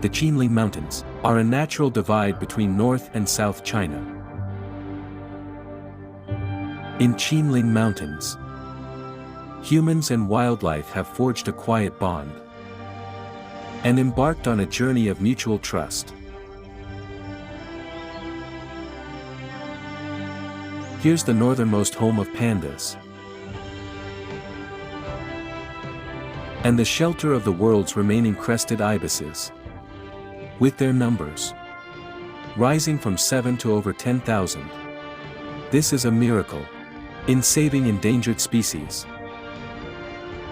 the Qinling Mountains, are a natural divide between North and South China. In Qinling Mountains, humans and wildlife have forged a quiet bond and embarked on a journey of mutual trust. Here's the northernmost home of pandas, and the shelter of the world's remaining crested ibises, with their numbers rising from 7 to over 10,000. This is a miracle in saving endangered species.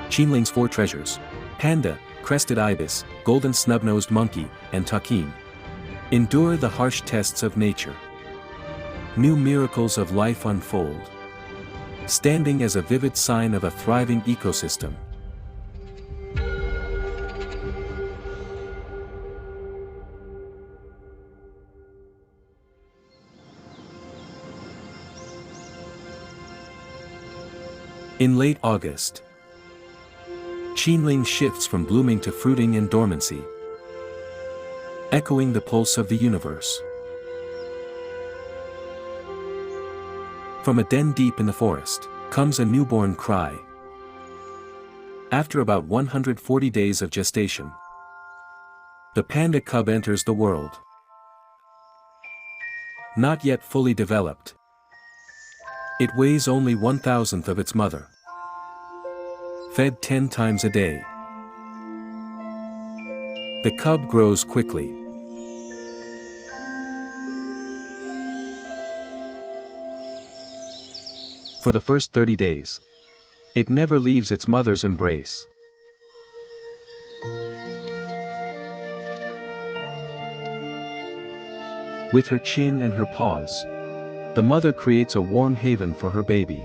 Qinling's 4 treasures: panda, crested-ibis, golden snub-nosed monkey, and takin, endure the harsh tests of nature. New miracles of life unfold, standing as a vivid sign of a thriving ecosystem. In late August, Qinling shifts from blooming to fruiting and dormancy, echoing the pulse of the universe. From a den deep in the forest comes a newborn cry. After about 140 days of gestation, the panda cub enters the world. Not yet fully developed, it weighs only 1/1000th of its mother. Fed 10 times a day, the cub grows quickly. For the first 30 days, it never leaves its mother's embrace. With her chin and her paws, the mother creates a warm haven for her baby.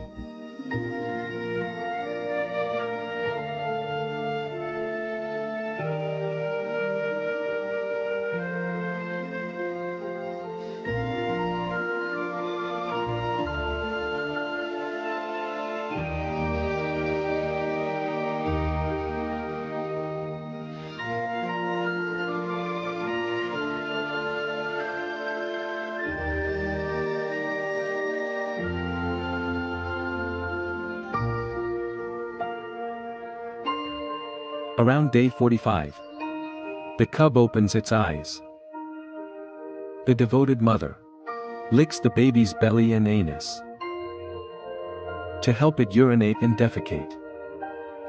Around day 45, the cub opens its eyes. The devoted mother licks the baby's belly and anus to help it urinate and defecate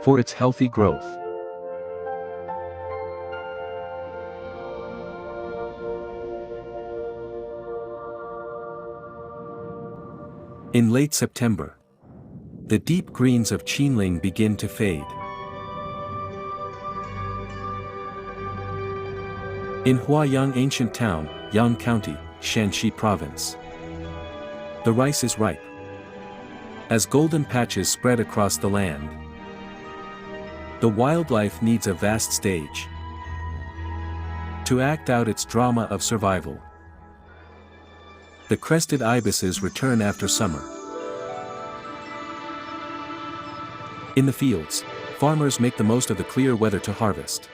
for its healthy growth. In late September, the deep greens of Qinling begin to fade. In Huayang ancient town, Yang County, Shanxi Province, the rice is ripe, as golden patches spread across the land. The wildlife needs a vast stage to act out its drama of survival. The crested ibises return after summer. In the fields, farmers make the most of the clear weather to harvest.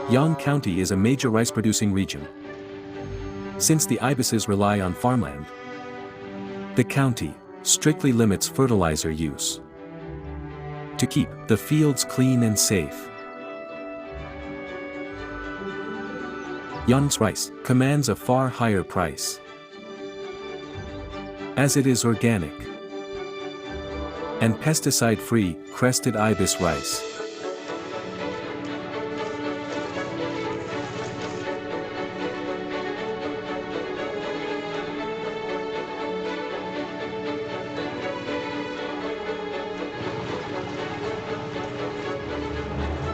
Yang County is a major rice-producing region. Since the ibises rely on farmland, the county strictly limits fertilizer use to keep the fields clean and safe. Yang's rice commands a far higher price, as it is organic and pesticide-free crested-ibis rice.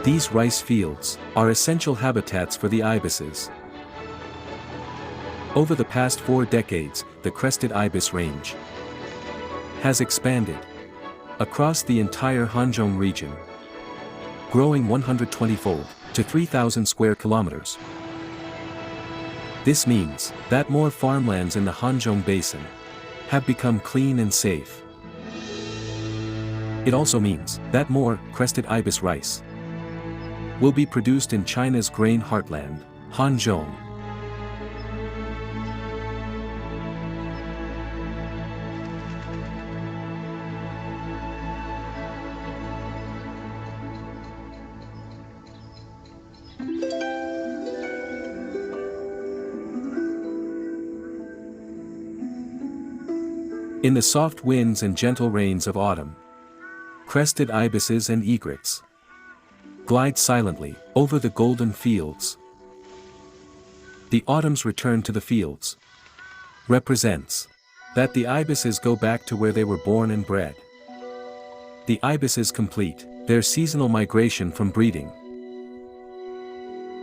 These rice fields are essential habitats for the ibises. Over the past 4 decades, the crested ibis range has expanded across the entire Hanzhong region, growing 120-fold to 3,000 square kilometers. This means that more farmlands in the Hanzhong Basin have become clean and safe. It also means that more crested ibis rice will be produced in China's grain heartland, Hanzhong. In the soft winds and gentle rains of autumn, crested ibises and egrets glide silently over the golden fields. The autumn's return to the fields represents that the ibises go back to where they were born and bred. The ibises complete their seasonal migration from breeding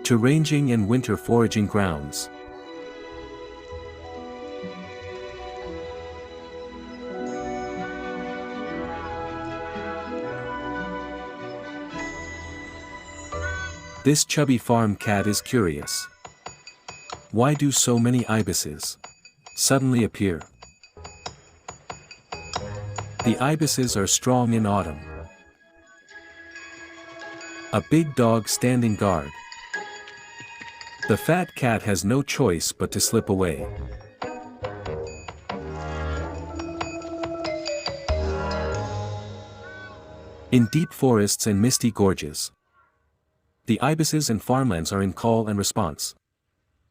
to ranging and winter foraging grounds. This chubby farm cat is curious. Why do so many ibises suddenly appear? The ibises are strong in autumn. A big dog standing guard. The fat cat has no choice but to slip away. In deep forests and misty gorges, the ibises and farmlands are in call and response,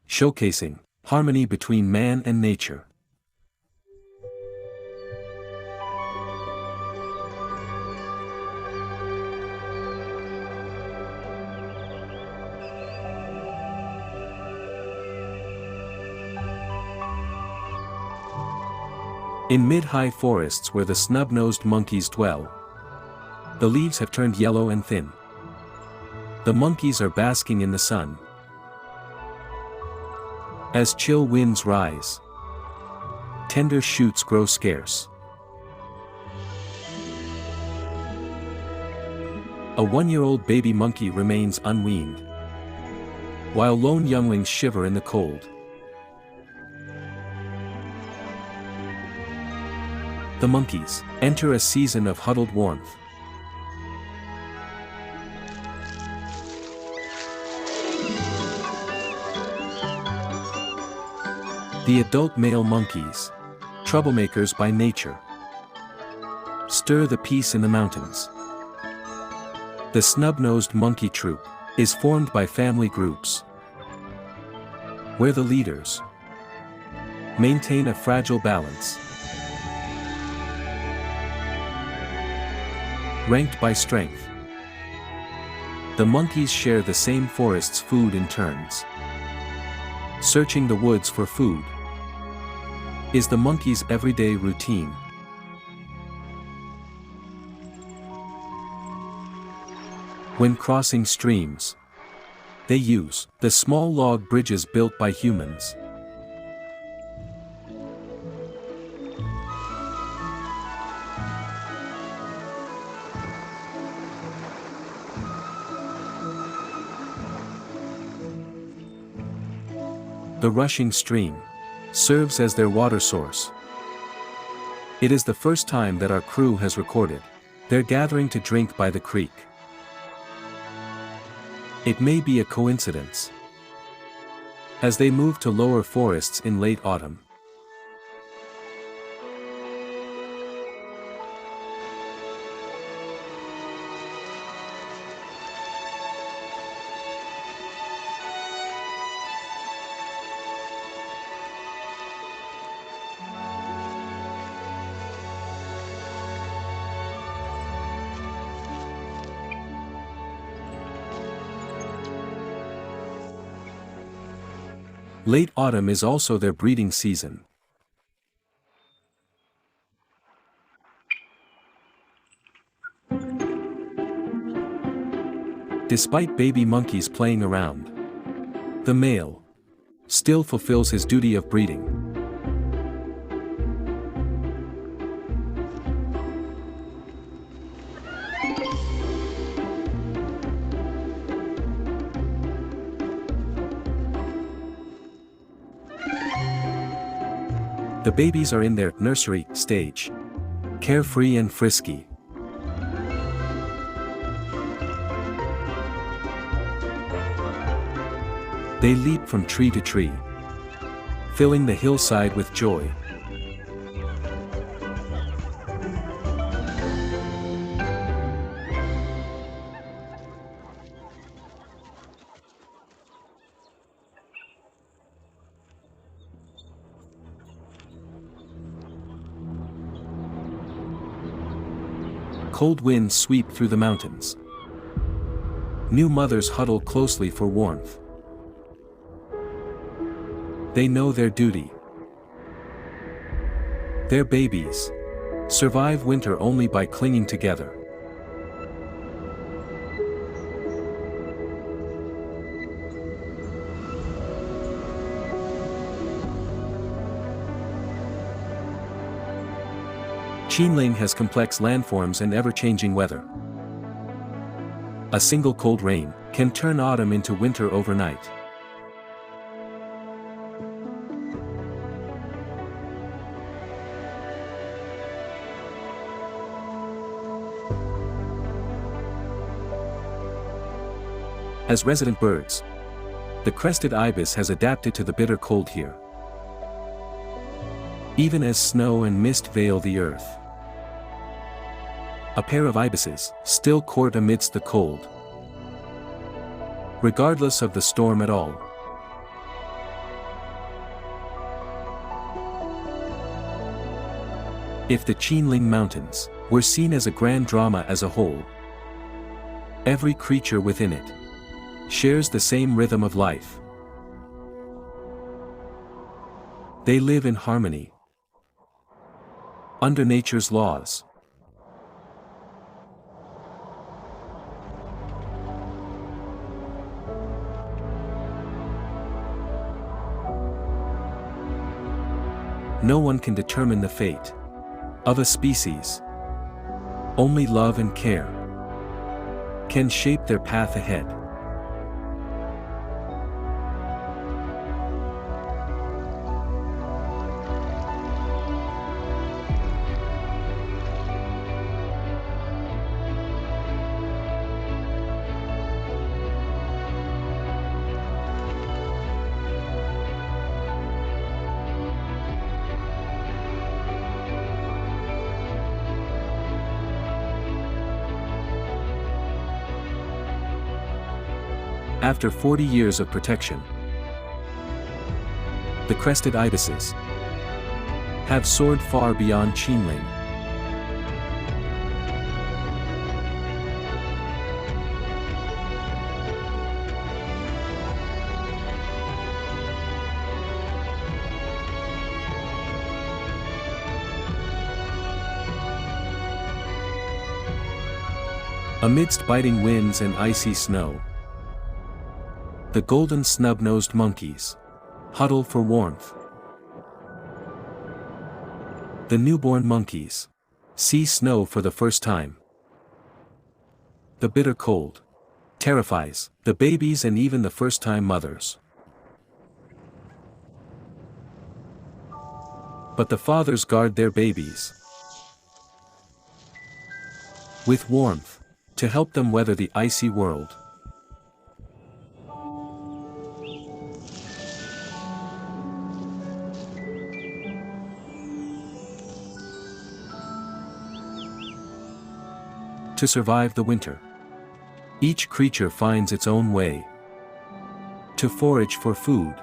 showcasing harmony between man and nature. In mid-high forests where the snub-nosed monkeys dwell, the leaves have turned yellow and thin. The monkeys are basking in the sun. As chill winds rise, tender shoots grow scarce. A one-year-old baby monkey remains unweaned, while lone younglings shiver in the cold. The monkeys enter a season of huddled warmth. The adult male monkeys, troublemakers by nature, stir the peace in the mountains. The snub-nosed monkey troop is formed by family groups, where the leaders maintain a fragile balance. Ranked by strength, the monkeys share the same forest's food in turns. Searching the woods for food is the monkey's everyday routine. When crossing streams, they use the small log bridges built by humans. The rushing stream serves as their water source. It is the first time that our crew has recorded their gathering to drink by the creek. It may be a coincidence, as they move to lower forests in late autumn. Late autumn is also their breeding season. Despite baby monkeys playing around, the male still fulfills his duty of breeding. The babies are in their nursery stage, carefree and frisky. They leap from tree to tree, filling the hillside with joy. Cold winds sweep through the mountains. New mothers huddle closely for warmth. They know their duty. Their babies survive winter only by clinging together. Qinling has complex landforms and ever-changing weather. A single cold rain can turn autumn into winter overnight. As resident birds, the crested ibis has adapted to the bitter cold here. Even as snow and mist veil the earth, a pair of ibises still court amidst the cold, regardless of the storm at all. If the Qinling Mountains were seen as a grand drama as a whole, every creature within it shares the same rhythm of life. They live in harmony, under nature's laws. No one can determine the fate of a species. Only love and care can shape their path ahead. After 40 years of protection, the crested ibises have soared far beyond Qinling. Amidst biting winds and icy snow, the golden snub-nosed monkeys huddle for warmth. The newborn monkeys see snow for the first time. The bitter cold terrifies the babies and even the first-time mothers. But the fathers guard their babies with warmth to help them weather the icy world. To survive the winter, each creature finds its own way to forage for food.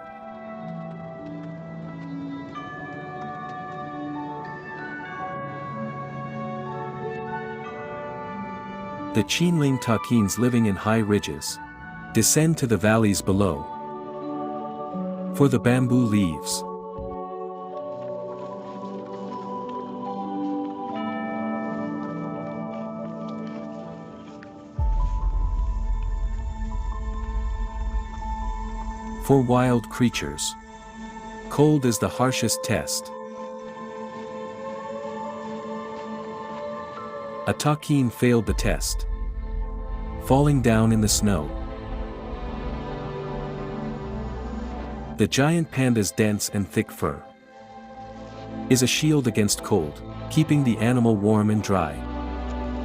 The Qinling takins living in high ridges descend to the valleys below for the bamboo leaves. For wild creatures, cold is the harshest test. A takin failed the test, falling down in the snow. The giant panda's dense and thick fur is a shield against cold, keeping the animal warm and dry.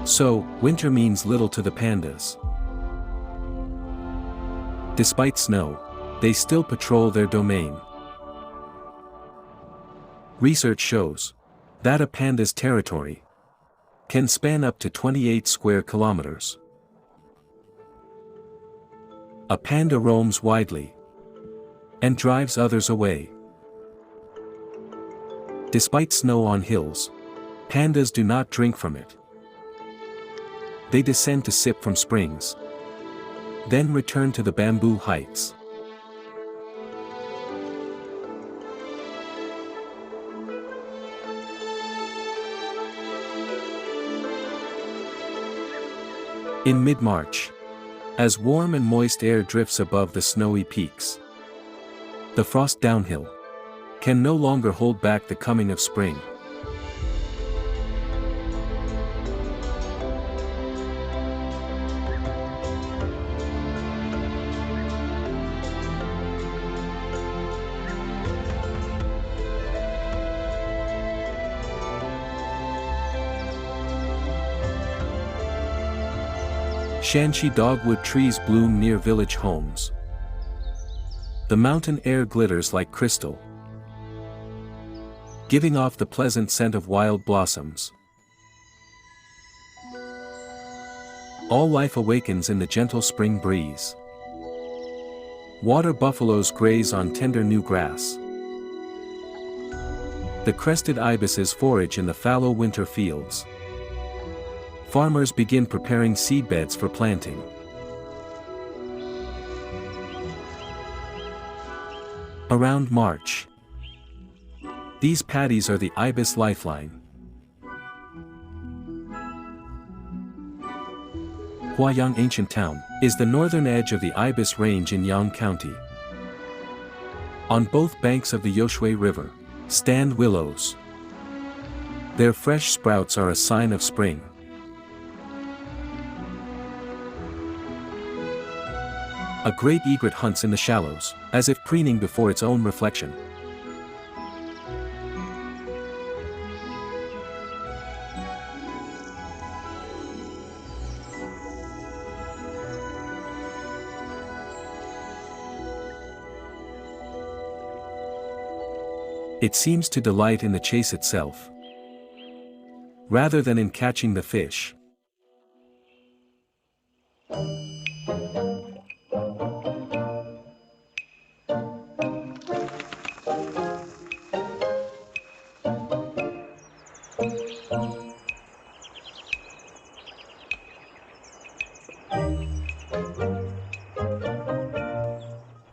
So, winter means little to the pandas. Despite snow, they still patrol their domain. Research shows that a panda's territory can span up to 28 square kilometers. A panda roams widely and drives others away. Despite snow on hills, pandas do not drink from it. They descend to sip from springs, then return to the bamboo heights. In mid-March, as warm and moist air drifts above the snowy peaks, the frost downhill can no longer hold back the coming of spring. Shanxi dogwood trees bloom near village homes. The mountain air glitters like crystal, giving off the pleasant scent of wild blossoms. All life awakens in the gentle spring breeze. Water buffaloes graze on tender new grass. The crested ibises forage in the fallow winter fields. Farmers begin preparing seedbeds for planting. Around March, these paddies are the ibis lifeline. Huayang Ancient Town is the northern edge of the Ibis Range in Yang County. On both banks of the Youshui River stand willows. Their fresh sprouts are a sign of spring. A great egret hunts in the shallows, as if preening before its own reflection. It seems to delight in the chase itself, rather than in catching the fish.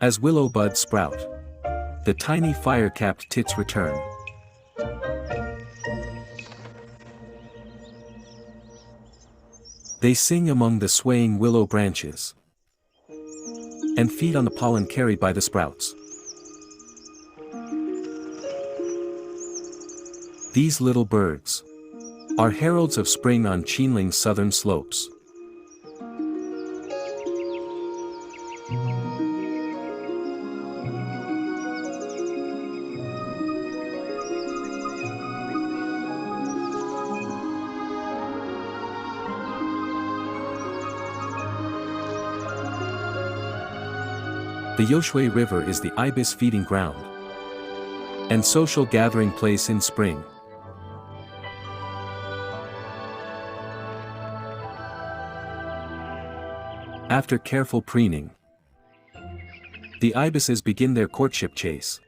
As willow buds sprout, the tiny fire-capped tits return. They sing among the swaying willow branches and feed on the pollen carried by the sprouts. These little birds are heralds of spring on Qinling's southern slopes. The Youshui River is the ibis feeding ground and social gathering place in spring. After careful preening, the ibises begin their courtship chase.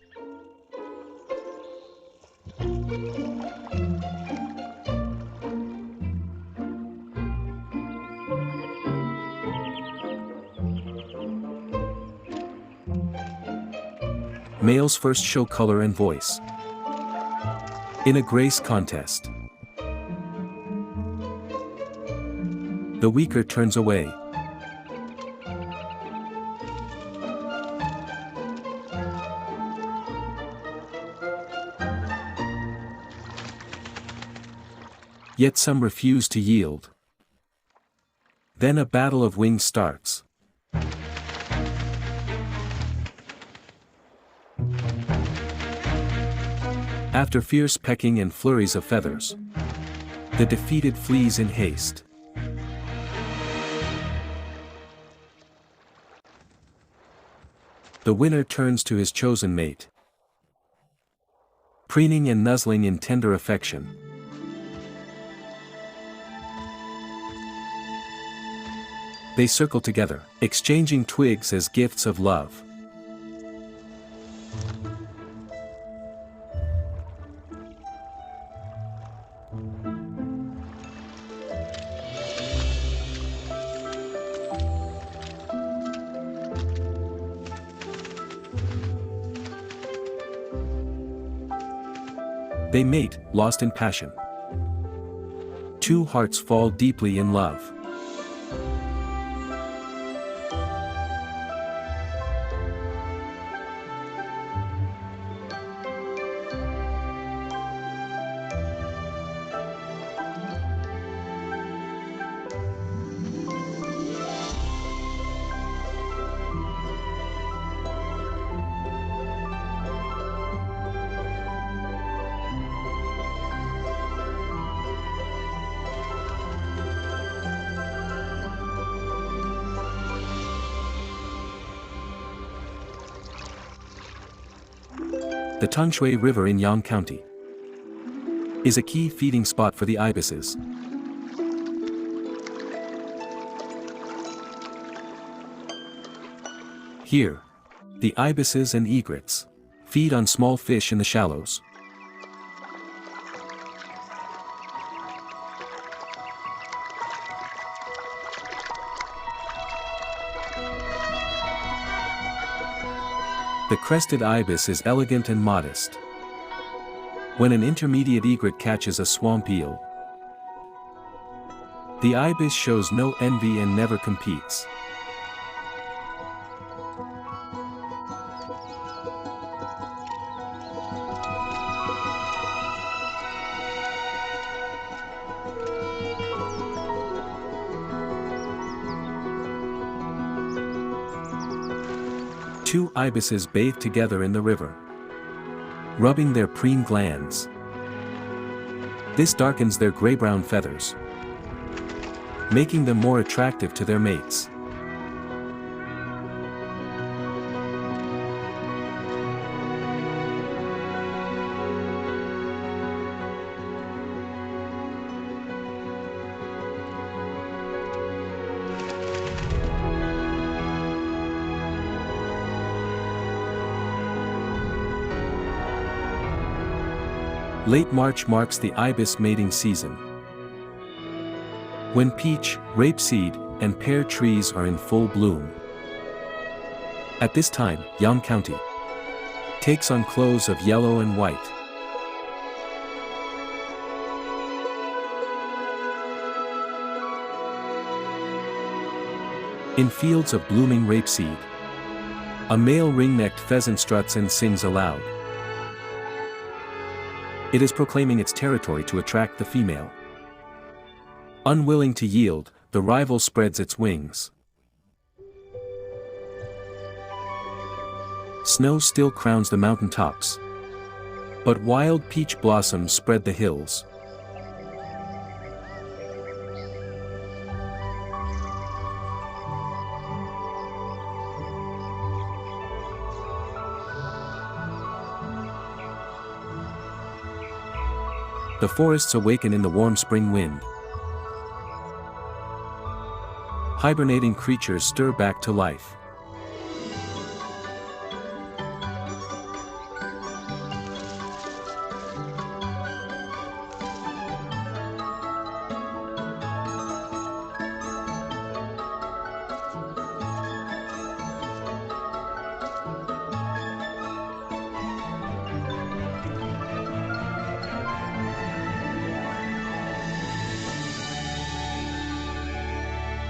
Males first show color and voice in a grace contest. The weaker turns away. Yet some refuse to yield. Then a battle of wings starts. After fierce pecking and flurries of feathers, the defeated flees in haste. The winner turns to his chosen mate, preening and nuzzling in tender affection. They circle together, exchanging twigs as gifts of love. They mate, lost in passion. Two hearts fall deeply in love. The Tangshui River in Yang County is a key feeding spot for the ibises. Here, the ibises and egrets feed on small fish in the shallows. The crested ibis is elegant and modest. When an intermediate egret catches a swamp eel, the ibis shows no envy and never competes. Two ibises bathe together in the river, rubbing their preen glands. This darkens their gray-brown feathers, making them more attractive to their mates. Late March marks the ibis mating season, when peach, rapeseed, and pear trees are in full bloom. At this time, Yang County takes on clothes of yellow and white. In fields of blooming rapeseed, a male ring-necked pheasant struts and sings aloud. It is proclaiming its territory to attract the female. Unwilling to yield, the rival spreads its wings. Snow still crowns the mountain tops, but wild peach blossoms spread the hills. The forests awaken in the warm spring wind. Hibernating creatures stir back to life.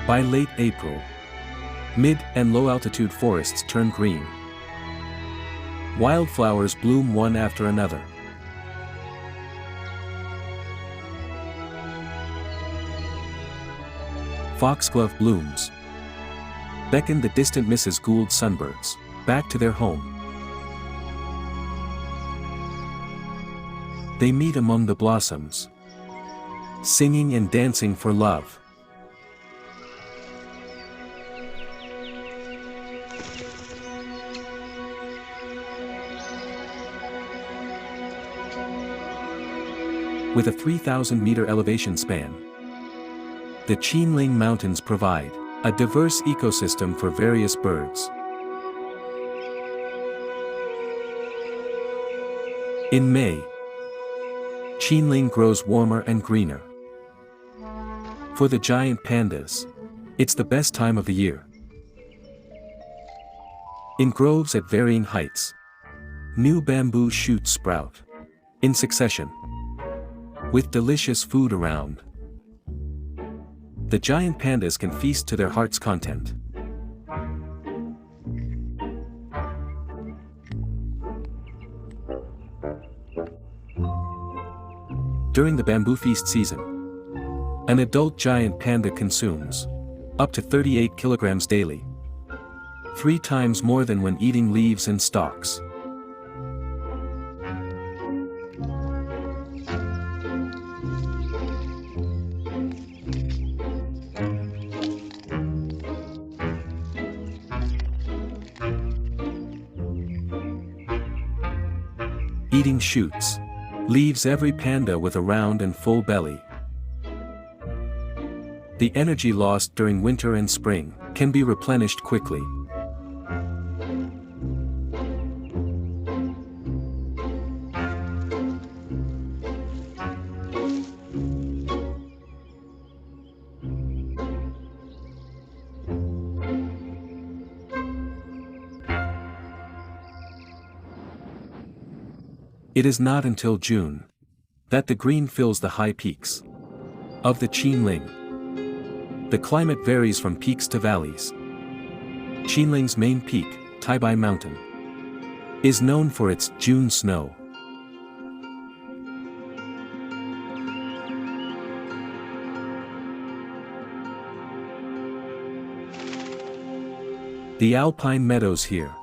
By late April, mid- and low-altitude forests turn green. Wildflowers bloom one after another. Foxglove blooms beckon the distant Mrs. Gould sunbirds back to their home. They meet among the blossoms, singing and dancing for love. with a 3,000-meter elevation span. The Qinling Mountains provide a diverse ecosystem for various birds. In May, Qinling grows warmer and greener. For the giant pandas, it's the best time of the year. In groves at varying heights, new bamboo shoots sprout in succession, with delicious food around. The giant pandas can feast to their heart's content. During the bamboo feast season, an adult giant panda consumes up to 38 kilograms daily, 3 times more than when eating leaves and stalks. Eating shoots leaves every panda with a round and full belly. The energy lost during winter and spring can be replenished quickly. It is not until June that the green fills the high peaks of the Qinling. The climate varies from peaks to valleys. Qinling's main peak, Qinling Mountain, is known for its June snow. The alpine meadows here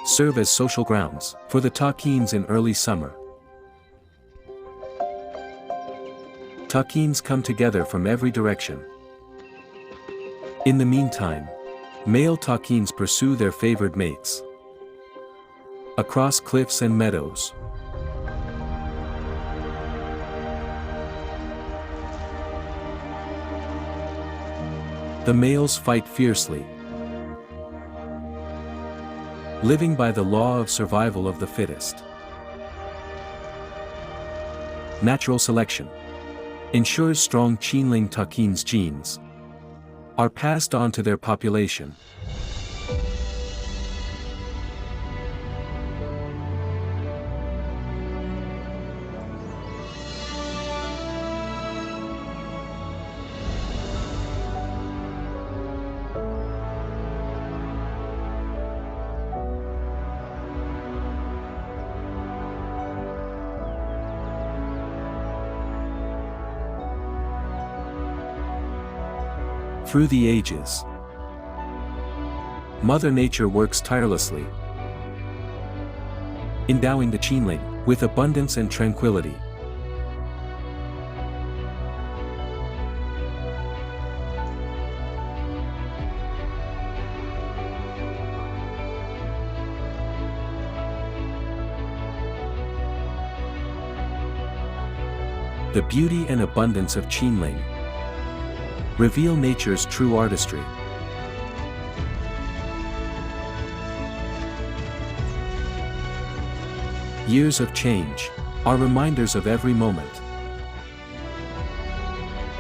serve as social grounds for the takins in early summer. Takins come together from every direction. In the meantime, male takins pursue their favored mates across cliffs and meadows. The males fight fiercely, living by the law of survival of the fittest. Natural selection ensures strong Qinling takins genes are passed on to their population. Through the ages, Mother Nature works tirelessly, endowing the Qinling with abundance and tranquility. The beauty and abundance of Qinling reveal nature's true artistry. Years of change are reminders of every moment.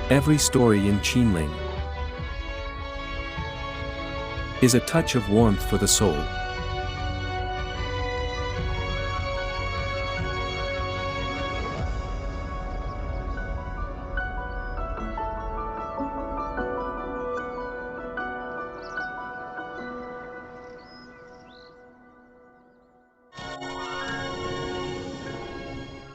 Every story in Qinling is a touch of warmth for the soul.